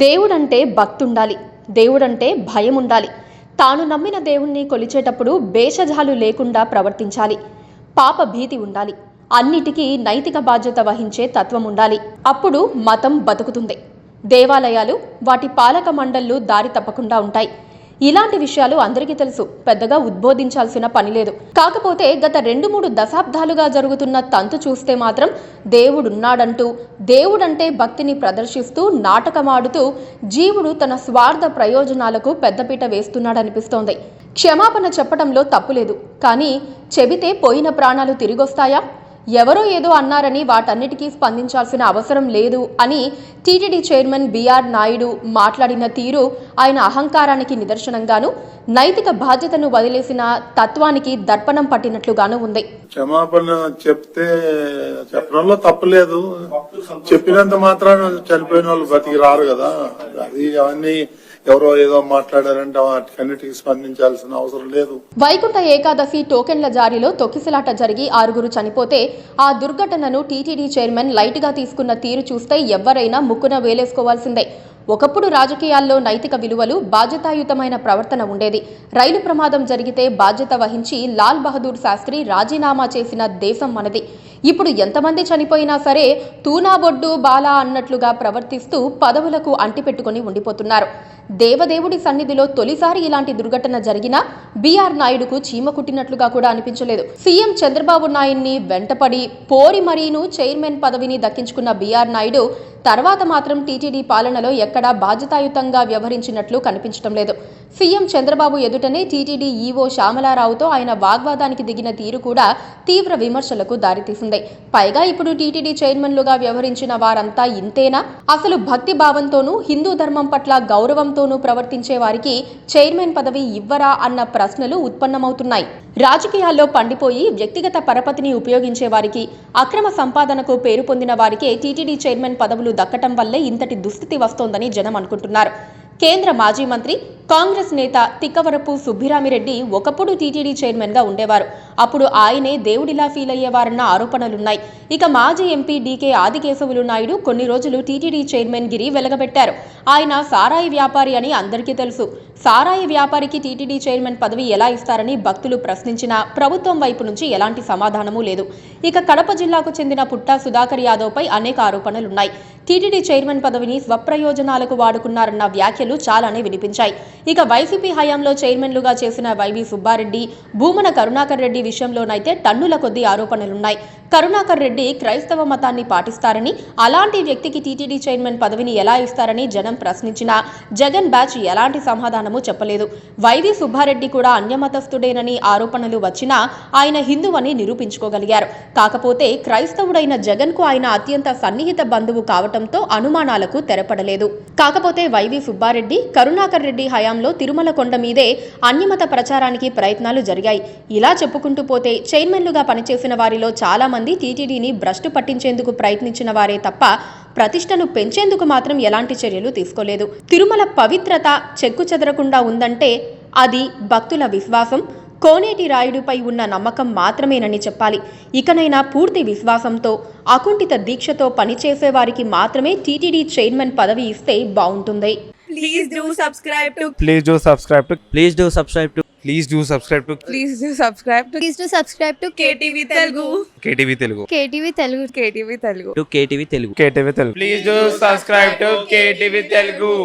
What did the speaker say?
దేవుడంటే భక్తి ఉండాలి, దేవుడంటే భయం ఉండాలి. తాను నమ్మిన దేవుణ్ణి కొలిచేటప్పుడు భేషజాలు లేకుండా ప్రవర్తించాలి. పాప భీతి ఉండాలి. అన్నిటికీ నైతిక బాధ్యత వహించే తత్వం ఉండాలి. అప్పుడు మతం బతుకుతుంది. దేవాలయాలు, వాటి పాలక మండళ్లు దారి తప్పకుండా ఉంటాయి. ఇలాంటి విషయాలు అందరికీ తెలుసు, పెద్దగా ఉద్బోధించాల్సిన పని లేదు. కాకపోతే గత 2-3 దశాబ్దాలుగా జరుగుతున్న తంతు చూస్తే మాత్రం దేవుడున్నాడంటూ, దేవుడంటే భక్తిని ప్రదర్శిస్తూ నాటకమాడుతూ జీవుడు తన స్వార్థ ప్రయోజనాలకు పెద్దపీట వేస్తున్నాడనిపిస్తోంది. క్షమాపణ చెప్పడంలో తప్పులేదు, కానీ చెబితే పోయిన ప్రాణాలు తిరిగొస్తాయా? ఎవరో ఏదో అన్నారని వాటన్నిటికీ స్పందించాల్సిన అవసరం లేదు అని టీటీడీ చైర్మన్ బిఆర్ నాయుడు మాట్లాడిన తీరు ఆయన అహంకారానికి నిదర్శనంగాను, నైతిక బాధ్యతను వదిలేసిన తత్వానికి దర్పణం పట్టినట్లుగాను ఉంది. క్షమాపణ చెప్తే చెప్పడంలో తప్పులేదు, చెప్పినంత మాత్రాన చనిపోయిన వాళ్ళు బతికి రారు కదా. అది అవన్నీ ఎవరో ఏదో మాట్లాడారంటే వాటికన్నిటికీ స్పందించాల్సిన అవసరం లేదు. వైకుంఠ ఏకాదశి టోకెన్ల జారీలో తొక్కిసలాట జరిగి 6 చనిపోతే ఆ దుర్ఘటనను టీటీడీ చైర్మన్ లైట్ గా తీసుకున్న తీరు చూస్తే ఎవరైనా ముక్కున వేలేసుకోవాల్సిందే. ఒకప్పుడు రాజకీయాల్లో నైతిక విలువలు, బాధ్యతాయుతమైన ప్రవర్తన ఉండేది. రైలు ప్రమాదం జరిగితే బాధ్యత వహించి లాల్ బహదూర్ శాస్త్రి రాజీనామా చేసిన దేశం మనది. ఇప్పుడు ఎంతమంది చనిపోయినా సరే తూనాబొడ్డు బాలా అన్నట్లుగా ప్రవర్తిస్తూ పదవులకు అంటిపెట్టుకుని ఉండిపోతున్నారు. దేవదేవుడి సన్నిధిలో తొలిసారి ఇలాంటి దుర్ఘటన జరిగినా బిఆర్ నాయుడుకు చీమ కుట్టినట్లుగా కూడా అనిపించలేదు. సీఎం చంద్రబాబు నాయుడిని వెంటపడి పోరి మరీను చైర్మన్ పదవిని దక్కించుకున్న బిఆర్ నాయుడు తర్వాత మాత్రం టీటీడీ పాలనలో ఎక్కడా బాధ్యతాయుతంగా వ్యవహరించినట్లు కనిపించడం లేదు. సీఎం చంద్రబాబు ఎదుటనే టీటీడీ ఈవో శ్యామలారావుతో ఆయన వాగ్వాదానికి దిగిన తీరు కూడా తీవ్ర విమర్శలకు దారితీసింది. పైగా ఇప్పుడు టీటీడీ చైర్మన్లుగా వ్యవహరించిన వారంతా ఇంతేనా? అసలు భక్తి భావంతోనూ హిందూ ధర్మం పట్ల గౌరవంతోనూ ప్రవర్తించే వారికి చైర్మన్ పదవి ఇవ్వరా అన్న ప్రశ్నలు ఉత్పన్నమవుతున్నాయి. రాజకీయాల్లో పండిపోయి వ్యక్తిగత పరపతిని ఉపయోగించే వారికి, అక్రమ సంపాదనకు పేరు పొందిన వారికే టీటీడీ చైర్మన్ పదవులు దక్కటం వల్లే ఇంతటి దుస్థితి వస్తోందని జనం అనుకుంటున్నారు. కేంద్ర మాజీ మంత్రి, కాంగ్రెస్ నేత తిక్కవరపు సుబ్బిరామిరెడ్డి ఒకప్పుడు టీటీడీ చైర్మన్ గా ఉండేవారు. అప్పుడు ఆయనే దేవుడిలా ఫీల్ అయ్యేవారన్న ఆరోపణలున్నాయి. ఇక మాజీ ఎంపీ డీకే ఆదికేశవులు నాయుడు కొన్ని రోజులు టీటీడీ చైర్మన్ గిరి వెలగబెట్టారు. ఆయన సారాయి వ్యాపారి అని అందరికీ తెలుసు. సారాయి వ్యాపారికి టీటీడీ చైర్మన్ పదవి ఎలా ఇస్తారని భక్తులు ప్రశ్నించినా ప్రభుత్వం వైపు నుంచి ఎలాంటి సమాధానమూ లేదు. ఇక కడప జిల్లాకు చెందిన పుట్టా సుధాకర్ యాదవ్ పై అనేక ఆరోపణలున్నాయి. టీటీడీ చైర్మన్ పదవిని స్వప్రయోజనాలకు వాడుకున్నారన్న వ్యాఖ్యలు చాలానే వినిపించాయి. ఇక వైసీపీ హయాంలో చైర్మన్లుగా చేసిన వైవి సుబ్బారెడ్డి, భూమన కరుణాకర్ రెడ్డి విషయంలోనైతే టన్నుల కొద్దీ ఆరోపణలున్నాయి. కరుణాకర్ రెడ్డి క్రైస్తవ మతాన్ని పాటిస్తారని, అలాంటి వ్యక్తికి టీటీడీ చైర్మన్ పదవిని ఎలా ఇస్తారని జనం ప్రశ్నించినా జగన్ బ్యాచ్ ఎలాంటి సమాధానము చెప్పలేదు. వైవి సుబ్బారెడ్డి కూడా అన్యమతస్థుడేనని ఆరోపణలు వచ్చినా ఆయన హిందువని నిరూపించుకోగలిగారు. కాకపోతే క్రైస్తవుడైన జగన్ కు ఆయన అత్యంత సన్నిహిత బంధువు కావటంతో అనుమానాలకు తెరపడలేదు. కాకపోతే వైవి సుబ్బారెడ్డి, కరుణాకర్ రెడ్డి హయాంలో తిరుమల కొండ మీదే అన్యమత ప్రచారానికి ప్రయత్నాలు జరిగాయి. ఇలా చెప్పుకుంటూ పోతే చైర్మన్లుగా పనిచేసిన వారిలో చాలా మంది టీటీడీని భ్రష్టు పట్టించేందుకు ప్రయత్నించిన వారే తప్ప ప్రతిష్టను పెంచేందుకు మాత్రం ఎలాంటి చర్యలు తీసుకోలేదు. తిరుమల పవిత్రత చెక్కు చెదరకుండా ఉందంటే అది భక్తుల విశ్వాసం, కోనేటి రాయుడుపై ఉన్న నమ్మకం మాత్రమేనని చెప్పాలి. ఇకనైనా పూర్తి విశ్వాసంతో, అకుంఠిత దీక్షతో పనిచేసే వారికి మాత్రమే టీటీడీ చైర్మన్ పదవి ఇస్తే బాగుంటుంది. Please do subscribe to Please do subscribe to Please do subscribe to Please do subscribe to Please do subscribe to Please do subscribe to KTV Telugu. KTV Telugu. KTV Telugu. KTV Telugu. KTV Telugu. KTV Telugu. Please do subscribe to KTV Telugu.